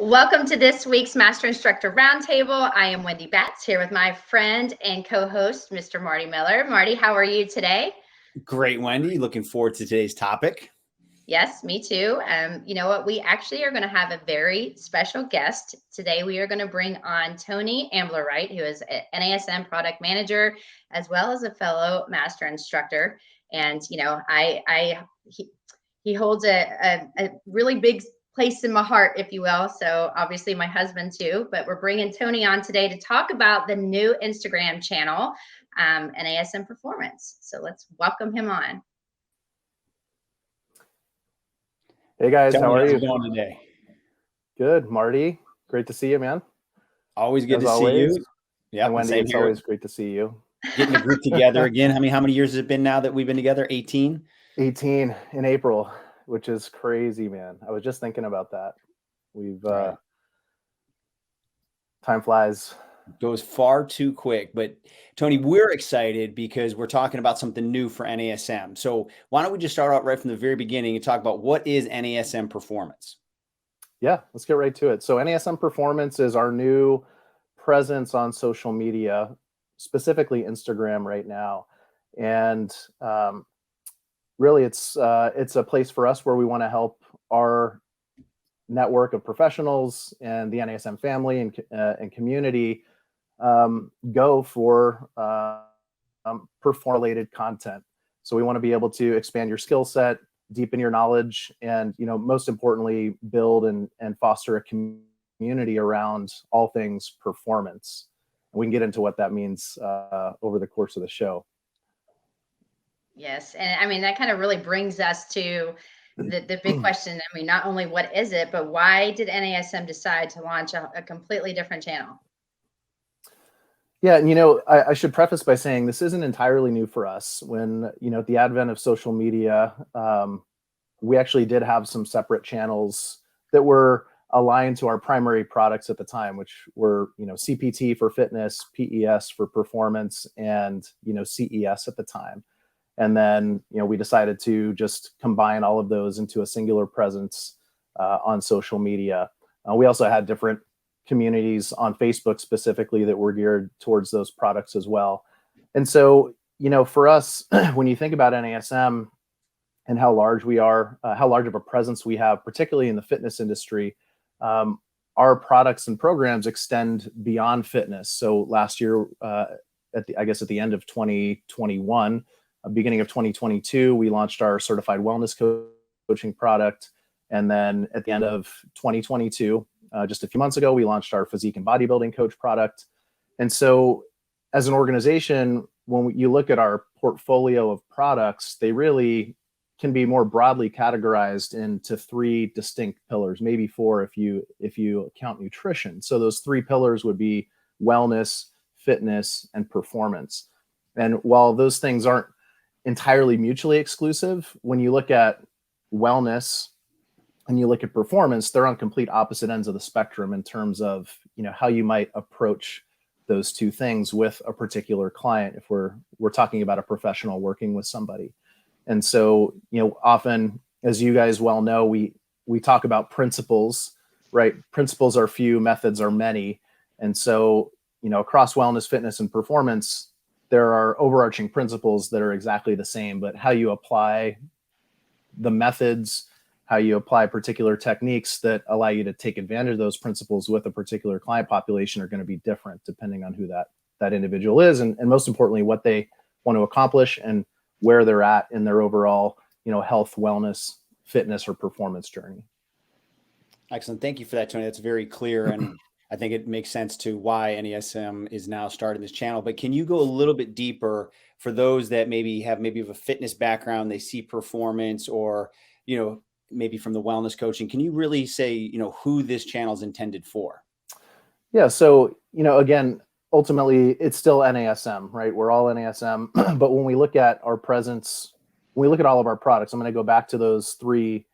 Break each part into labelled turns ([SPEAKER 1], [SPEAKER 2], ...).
[SPEAKER 1] Welcome to this week's Master Instructor Roundtable. I am Wendy Batts here with my friend and co-host, Mr. Marty Miller. Marty, how are you today?
[SPEAKER 2] Great, Wendy. Looking forward to today's topic.
[SPEAKER 1] Yes, me too. You know what? We actually are going to have a very special guest. Today, we are going to bring on Tony Amblerwright, who is an NASM product manager, as well as a fellow master instructor. And, you know, he holds a really big place in my heart, if you will. So obviously my husband too, but we're bringing Tony on today to talk about the new Instagram channel, NASM Performance. So let's welcome him on.
[SPEAKER 3] Hey guys, how are you?
[SPEAKER 2] How's it going today?
[SPEAKER 3] Good, Marty. Great to see you, man.
[SPEAKER 2] Always good to see you.
[SPEAKER 3] Yeah, and Wendy, it's always great to see you.
[SPEAKER 2] Getting the group together again. How many years has it been now that we've been together? 18?
[SPEAKER 3] 18 in April, which is crazy, man. I was just thinking about that. We've time flies.
[SPEAKER 2] Goes far too quick. But Tony, we're excited because we're talking about something new for NASM. So why don't we just start out right from the very beginning and talk about what is NASM Performance?
[SPEAKER 3] Yeah, let's get right to it. So NASM Performance is our new presence on social media, specifically Instagram right now. And really, it's a place for us where we want to help our network of professionals and the NASM family and community go for perform-related content. So we want to be able to expand your skill set, deepen your knowledge, and most importantly, build and foster a community around all things performance. And we can get into what that means over the course of the show.
[SPEAKER 1] Yes, and I mean that kind of really brings us to the big question. I mean, not only what is it, but why did NASM decide to launch a completely different channel?
[SPEAKER 3] Yeah, and I should preface by saying this isn't entirely new for us. When at the advent of social media, we actually did have some separate channels that were aligned to our primary products at the time, which were CPT for fitness, PES for performance, and CES at the time. And then we decided to just combine all of those into a singular presence on social media. We also had different communities on Facebook specifically that were geared towards those products as well. And so, for us, when you think about NASM and how large we are, how large of a presence we have, particularly in the fitness industry, our products and programs extend beyond fitness. So last year, at the end of 2021, beginning of 2022, we launched our certified wellness coaching product. And then at the end of 2022, just a few months ago, we launched our physique and bodybuilding coach product. And so as an organization, when you look at our portfolio of products, they really can be more broadly categorized into three distinct pillars, maybe four if you count nutrition. So those three pillars would be wellness, fitness, and performance. And while those things aren't entirely mutually exclusive, when you look at wellness and you look at performance, they're on complete opposite ends of the spectrum in terms of how you might approach those two things with a particular client if we're talking about a professional working with somebody. And so often, as you guys well know, we talk about principles, right? Principles are few, methods are many. And so across wellness, fitness, and performance, there are overarching principles that are exactly the same, but how you apply the methods, how you apply particular techniques that allow you to take advantage of those principles with a particular client population are going to be different depending on who that individual is, and most importantly, what they want to accomplish and where they're at in their overall, health, wellness, fitness, or performance journey.
[SPEAKER 2] Excellent. Thank you for that, Tony. That's very clear. And I think it makes sense to why NASM is now starting this channel. But can you go a little bit deeper for those that maybe have a fitness background, they see performance, or, maybe from the wellness coaching? Can you really say, who this channel is intended for?
[SPEAKER 3] Yeah. So, again, ultimately it's still NASM, right? We're all NASM, but when we look at our presence, when we look at all of our products, I'm going to go back to those three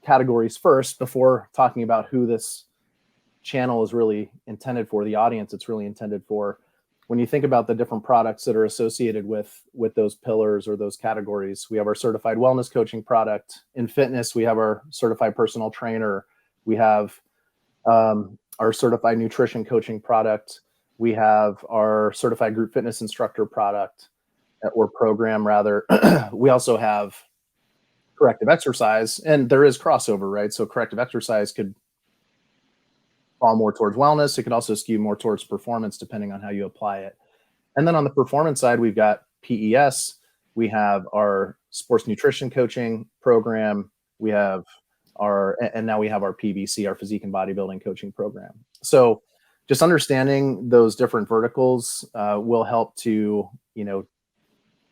[SPEAKER 3] categories first before talking about who this channel is really intended for, the audience it's really intended for. When you think about the different products that are associated with those pillars or those categories, we have our certified wellness coaching product. In fitness, we have our certified personal trainer. We have our certified nutrition coaching product. We have our certified group fitness instructor product or program rather. We also have corrective exercise, and there is crossover, right? So corrective exercise could fall more towards wellness. It could also skew more towards performance depending on how you apply it. And then on the performance side, we've got PES. We have our sports nutrition coaching program. We have and now we have our PBC, our physique and bodybuilding coaching program. So just understanding those different verticals will help to,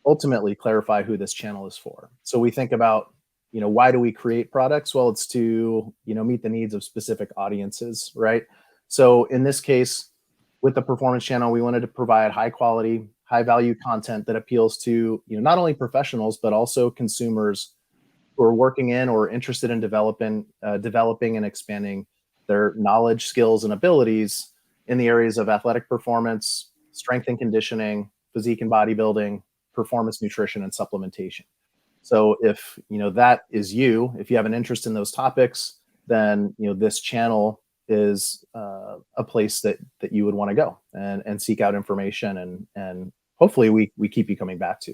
[SPEAKER 3] ultimately clarify who this channel is for. So we think about, why do we create products? Well, it's to, meet the needs of specific audiences, right? So in this case, with the performance channel, we wanted to provide high quality, high value content that appeals to, not only professionals, but also consumers who are working in or interested in developing and expanding their knowledge, skills, and abilities in the areas of athletic performance, strength and conditioning, physique and bodybuilding, performance nutrition, and supplementation. So if that is you, if you have an interest in those topics, then this channel is a place that you would want to go and seek out information, and hopefully we keep you coming back to.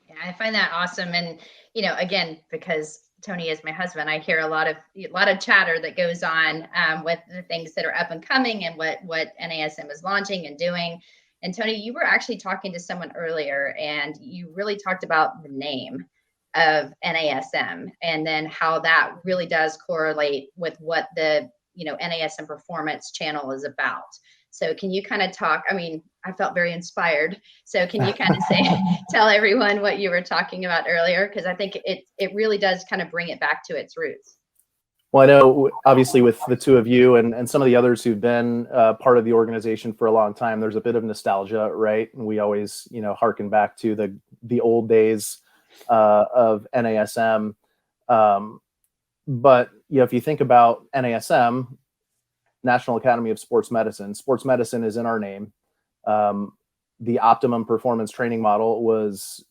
[SPEAKER 1] Yeah, I find that awesome. And again, because Tony is my husband, I hear a lot of chatter that goes on with the things that are up and coming and what NASM is launching and doing. And Tony, you were actually talking to someone earlier, and you really talked about the name of NASM and then how that really does correlate with what the NASM Performance channel is about. So can you kind of talk? I mean, I felt very inspired. So can you kind of tell everyone what you were talking about earlier? Because I think it really does kind of bring it back to its roots.
[SPEAKER 3] Well, I know obviously with the two of you and some of the others who've been part of the organization for a long time, there's a bit of nostalgia, right? And we always, harken back to the old days of NASM. But if you think about NASM, National Academy of Sports Medicine is in our name. The optimum performance training model was,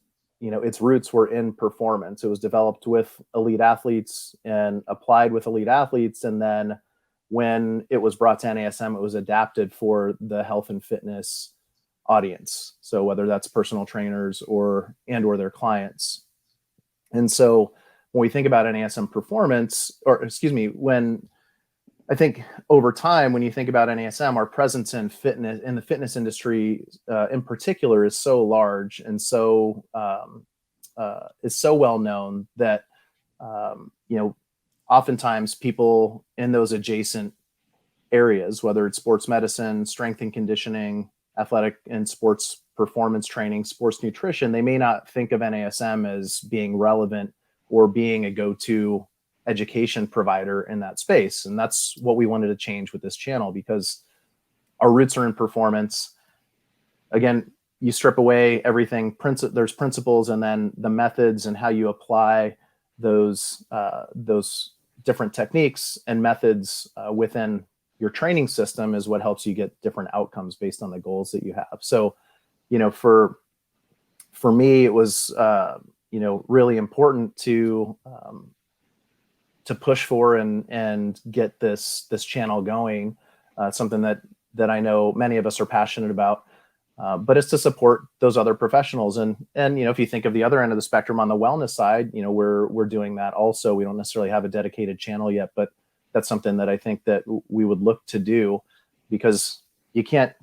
[SPEAKER 3] its roots were in performance. It was developed with elite athletes and applied with elite athletes. And then when it was brought to NASM, it was adapted for the health and fitness audience. So whether that's personal trainers or their clients. And so when we think about NASM Performance, when I think over time, when you think about NASM, our presence in fitness, in the fitness industry in particular, is so large and so is so well known that oftentimes people in those adjacent areas, whether it's sports medicine, strength and conditioning, athletic and sports performance training, sports nutrition, they may not think of NASM as being relevant or being a go-to education provider in that space. And that's what we wanted to change with this channel, because our roots are in performance. Again, you strip away everything, there's principles, and then the methods and how you apply those different techniques and methods within your training system is what helps you get different outcomes based on the goals that you have. So, for me, it was, really important to push for and get this channel going, something that I know many of us are passionate about, but it's to support those other professionals. And if you think of the other end of the spectrum on the wellness side, we're doing that also. We don't necessarily have a dedicated channel yet, but that's something that I think that we would look to do, because you can't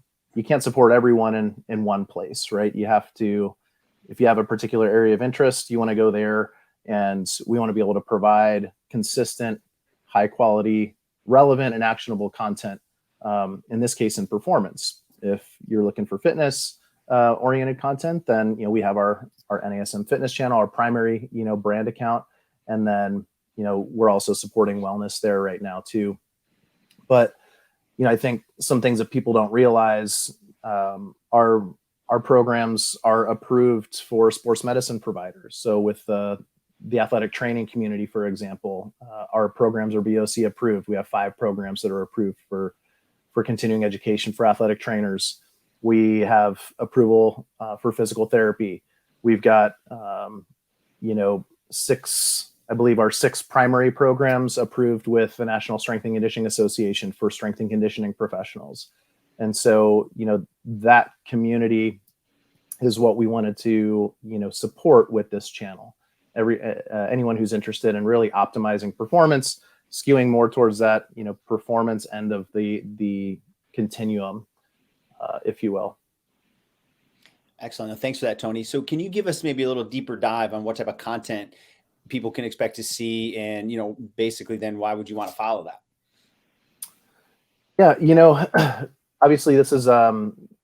[SPEAKER 3] support everyone in one place, right? You have to, if you have a particular area of interest, you want to go there. And we want to be able to provide consistent, high quality, relevant, and actionable content. In this case, in performance. If you're looking for fitness oriented content, then we have our NASM Fitness channel, our primary brand account, and then we're also supporting wellness there right now too. But I think some things that people don't realize, our programs are approved for sports medicine providers. So with the athletic training community, for example, our programs are BOC approved. We have 5 programs that are approved for continuing education for athletic trainers. We have approval for physical therapy. We've got, 6 I believe, our 6 primary programs approved with the National Strength and Conditioning Association for strength and conditioning professionals. And so, that community is what we wanted to, support with this channel. Anyone who's interested in really optimizing performance, skewing more towards that, performance end of the continuum, if you will.
[SPEAKER 2] Excellent. Thanks for that, Tony. So can you give us maybe a little deeper dive on what type of content people can expect to see, and, basically then why would you want to follow that?
[SPEAKER 3] Yeah, obviously this is,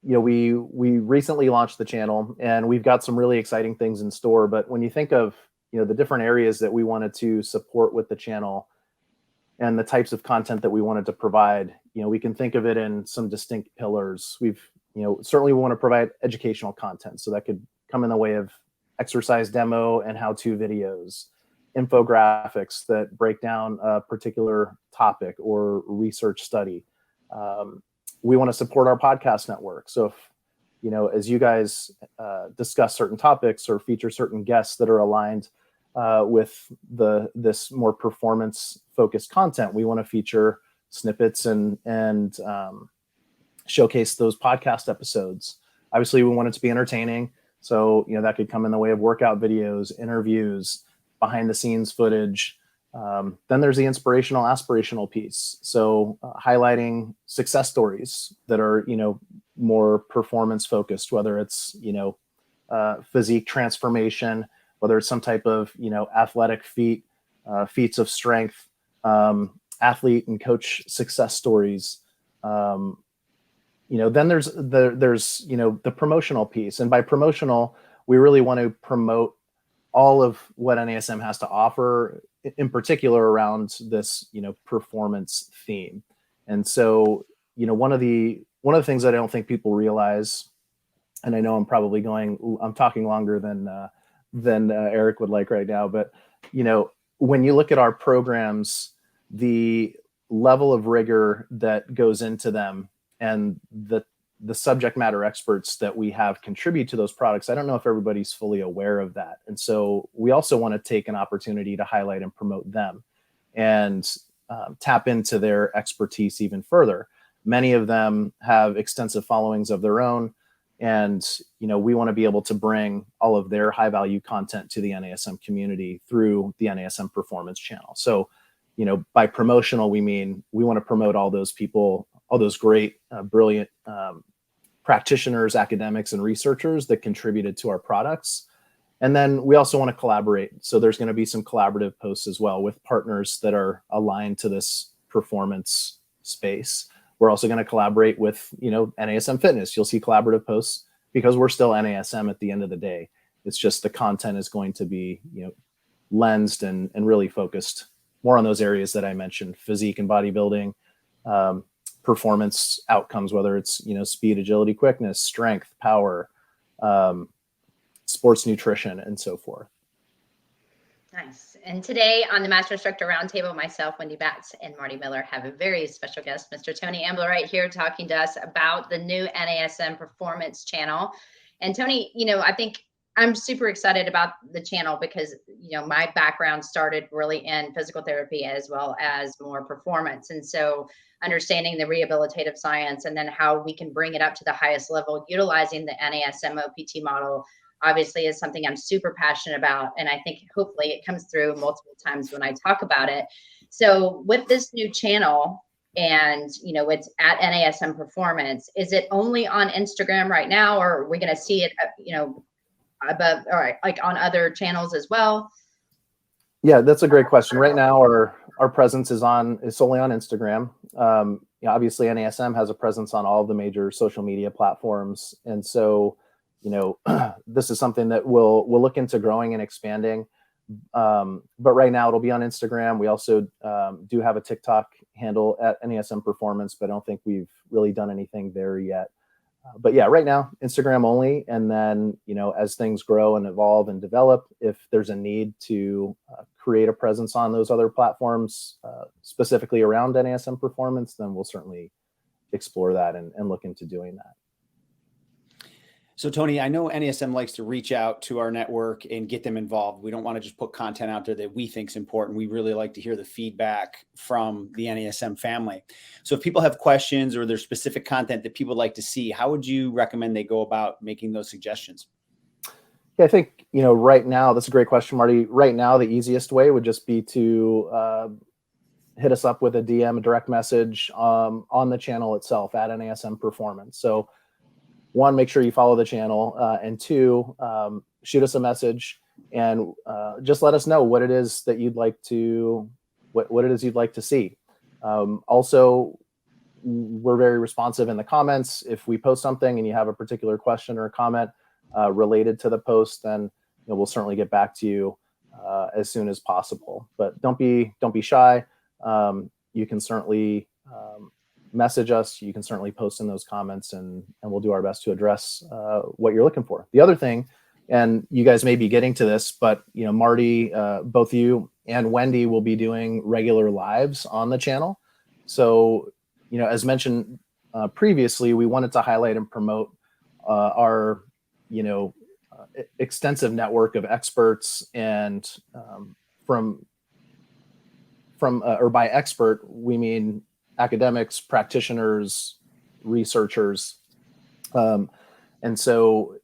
[SPEAKER 3] we recently launched the channel and we've got some really exciting things in store. But when you think of, the different areas that we wanted to support with the channel and the types of content that we wanted to provide, we can think of it in some distinct pillars. Certainly we want to provide educational content. So that could come in the way of exercise demo and how-to videos, infographics that break down a particular topic or research study. We want to support our podcast network. So if, as you guys discuss certain topics or feature certain guests that are aligned with this more performance focused content, we want to feature snippets and showcase those podcast episodes. Obviously we want it to be entertaining. So, that could come in the way of workout videos, interviews, behind the scenes footage. Then there's the inspirational, aspirational piece. So highlighting success stories that are, more performance focused, whether it's, physique transformation, whether it's some type of, athletic feats of strength, athlete and coach success stories. Then there's the promotional piece. And by promotional, we really want to promote all of what NASM has to offer, in particular around this, performance theme. And so, one of the things that I don't think people realize, and I know I'm talking longer than Eric would like right now, but, when you look at our programs, the level of rigor that goes into them and the subject matter experts that we have contribute to those products, I don't know if everybody's fully aware of that. And so we also want to take an opportunity to highlight and promote them and tap into their expertise even further. Many of them have extensive followings of their own. And, we want to be able to bring all of their high value content to the NASM community through the NASM Performance channel. So, by promotional, we mean we want to promote all those people, all those great, brilliant practitioners, academics, and researchers that contributed to our products. And then we also want to collaborate. So there's going to be some collaborative posts as well with partners that are aligned to this performance space. We're also going to collaborate with, NASM Fitness. You'll see collaborative posts because we're still NASM at the end of the day. It's just the content is going to be, lensed and really focused more on those areas that I mentioned: physique and bodybuilding, performance outcomes, whether it's, speed, agility, quickness, strength, power, sports nutrition, and so forth.
[SPEAKER 1] Nice. And today on the Master Instructor Roundtable, myself, Wendy Batts, and Marty Miller have a very special guest, Mr. Tony Ambler, right here talking to us about the new NASM Performance channel. And Tony, I think I'm super excited about the channel because, my background started really in physical therapy as well as more performance. And so understanding the rehabilitative science and then how we can bring it up to the highest level, utilizing the NASM OPT model, obviously is something I'm super passionate about. And I think hopefully it comes through multiple times when I talk about it. So with this new channel, and it's at NASM Performance, is it only on Instagram right now, or are we going to see it, above, or like on other channels as well?
[SPEAKER 3] Yeah, that's a great question. Right now, our presence is solely on Instagram. Obviously, NASM has a presence on all of the major social media platforms, and so this is something that we'll look into growing and expanding. But right now, it'll be on Instagram. We also do have a TikTok handle at NASM Performance, but I don't think we've really done anything there yet. But yeah, right now, Instagram only. And then, as things grow and evolve and develop, if there's a need to create a presence on those other platforms, specifically around NASM Performance, then we'll certainly explore that and look into doing that.
[SPEAKER 2] So Tony, I know NASM likes to reach out to our network and get them involved. We don't want to just put content out there that we think is important. We really like to hear the feedback from the NASM family. So if people have questions or there's specific content that people like to see, how would you recommend they go about making those suggestions?
[SPEAKER 3] Yeah, I think, right now, that's a great question, Marty. Right now, the easiest way would just be to hit us up with a DM, a direct message on the channel itself at NASM Performance. So one, make sure you follow the channel, and two, shoot us a message and just let us know what it is that you'd like to, what it is you'd like to see. Also, we're very responsive in the comments. If we post something and you have a particular question or a comment related to the post, then we'll certainly get back to you as soon as possible. But don't be shy. You can certainly message us. You can certainly post in those comments, and we'll do our best to address what you're looking for. The other thing, and you guys may be getting to this, but Marty, both you and Wendy will be doing regular lives on the channel. So, as mentioned previously, we wanted to highlight and promote our, extensive network of experts, and from or by expert, we mean academics, practitioners, researchers. And so,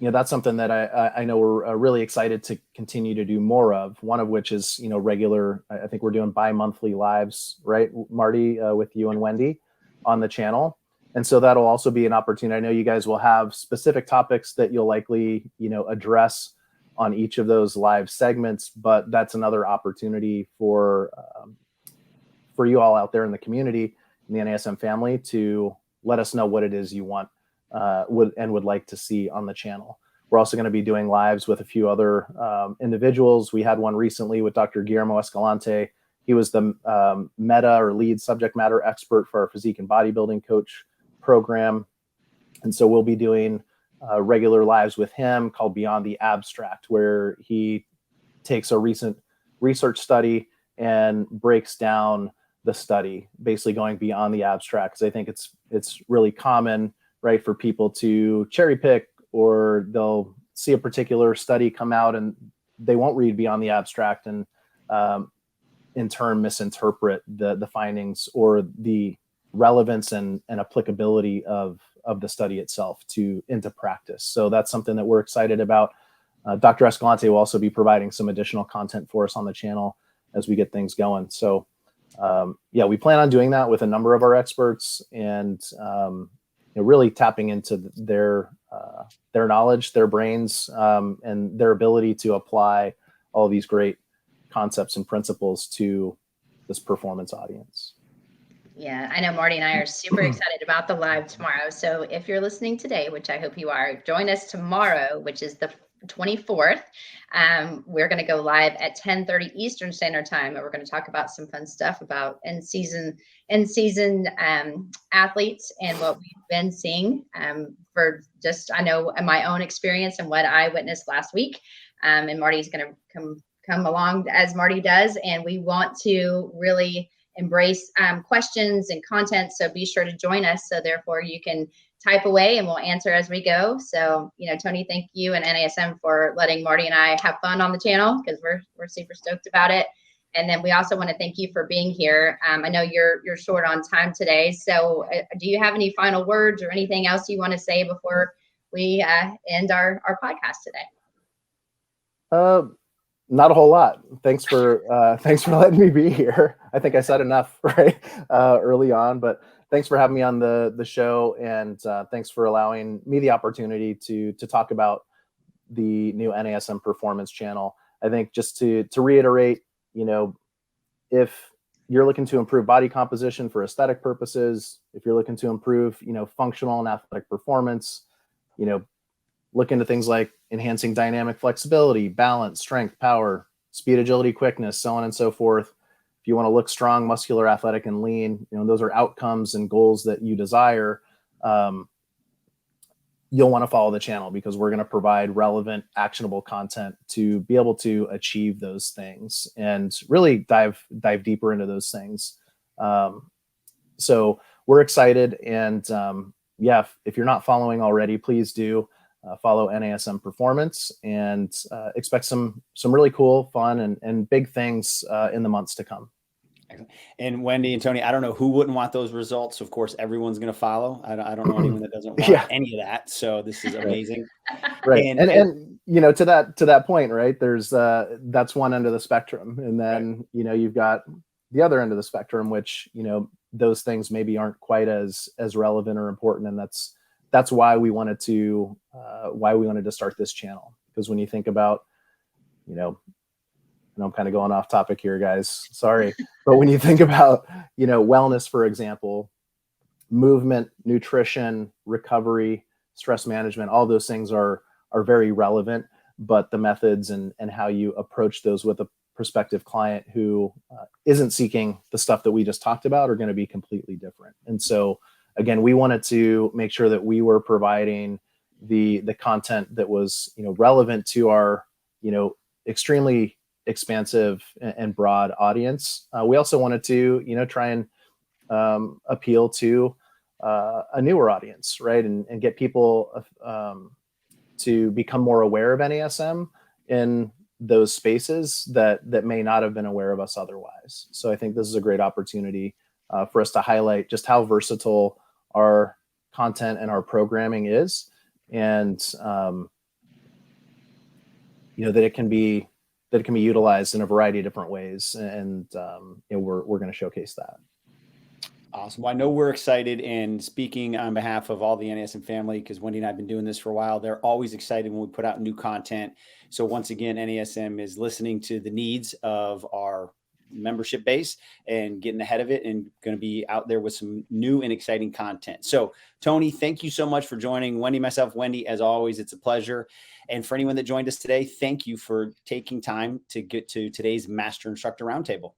[SPEAKER 3] that's something that I know we're really excited to continue to do more of. One of which is, regular, I think we're doing bi-monthly lives, right, Marty, with you and Wendy on the channel. And so that'll also be an opportunity. I know you guys will have specific topics that you'll likely, address on each of those live segments, but that's another opportunity for you all out there in the community, in the NASM family, to let us know what it is you want would like to see on the channel. We're also going to be doing lives with a few other individuals. We had one recently with Dr. Guillermo Escalante. He was the meta or lead subject matter expert for our physique and bodybuilding coach program. And so we'll be doing regular lives with him called Beyond the Abstract, where he takes a recent research study and breaks down the study, basically going beyond the abstract. Because I think it's really common, right, for people to cherry pick, or they'll see a particular study come out and they won't read beyond the abstract, and in turn misinterpret the findings or the relevance and applicability of the study itself into practice. So that's something that we're excited about. Dr. Escalante will also be providing some additional content for us on the channel as we get things going. So we plan on doing that with a number of our experts, and really tapping into their knowledge, their brains, and their ability to apply all these great concepts and principles to this performance audience.
[SPEAKER 1] Yeah, I know Marty and I are super excited about the live tomorrow. So if you're listening today, which I hope you are, join us tomorrow, which is the 24th. We're going to go live at 10:30 Eastern Standard Time, and we're going to talk about some fun stuff about in-season athletes and what we've been seeing for just, I know, my own experience and what I witnessed last week. And Marty's going to come along as Marty does, and we want to really embrace questions and content. So be sure to join us. So therefore you can type away and we'll answer as we go. So, Tony, thank you and NASM for letting Marty and I have fun on the channel, because we're super stoked about it. And then we also want to thank you for being here. I know you're short on time today. So do you have any final words or anything else you want to say before we end our podcast today?
[SPEAKER 3] Not a whole lot. Thanks for letting me be here. I think I said enough right early on, but thanks for having me on the show, and thanks for allowing me the opportunity to talk about the new NASM Performance channel. I think just to reiterate, if you're looking to improve body composition for aesthetic purposes, if you're looking to improve, functional and athletic performance, look into things like enhancing dynamic flexibility, balance, strength, power, speed, agility, quickness, so on and so forth. If you want to look strong, muscular, athletic, and lean, those are outcomes and goals that you desire. You'll want to follow the channel, because we're going to provide relevant, actionable content to be able to achieve those things and really dive deeper into those things. So we're excited, and yeah, if you're not following already, please do follow NASM Performance, and expect some really cool, fun, and big things in the months to come.
[SPEAKER 2] And Wendy and Tony, I don't know who wouldn't want those results. Of course, everyone's going to follow. I don't know anyone that doesn't want
[SPEAKER 3] Yeah.
[SPEAKER 2] any of that. So this is amazing.
[SPEAKER 3] Right.
[SPEAKER 2] And
[SPEAKER 3] And you know, to that point, right, there's that's one end of the spectrum. And then, right, you know, you've got the other end of the spectrum, which, you know, those things maybe aren't quite as relevant or important. And that's why we wanted to start this channel. Because when you think about, you know, and I'm kind of going off topic here, guys, sorry, but when you think about, you know, wellness, for example, movement, nutrition, recovery, stress management, all those things are very relevant, but the methods and how you approach those with a prospective client who isn't seeking the stuff that we just talked about are going to be completely different. And so again, we wanted to make sure that we were providing the content that was, you know, relevant to our, you know, extremely expansive and broad audience. We also wanted to, you know, try and appeal to a newer audience, right? And get people to become more aware of NASM in those spaces that may not have been aware of us otherwise. So I think this is a great opportunity for us to highlight just how versatile our content and our programming is, and you know, that it can be utilized in a variety of different ways, and you know, we're going to showcase that.
[SPEAKER 2] Awesome. Well, I know we're excited, and speaking on behalf of all the NASM family, because Wendy and I have been doing this for a while, they're always excited when we put out new content. So once again, NASM is listening to the needs of our membership base and getting ahead of it, and going to be out there with some new and exciting content. So Tony, thank you so much for joining. Wendy, myself, Wendy, as always, it's a pleasure. And for anyone that joined us today, thank you for taking time to get to today's Master Instructor Roundtable.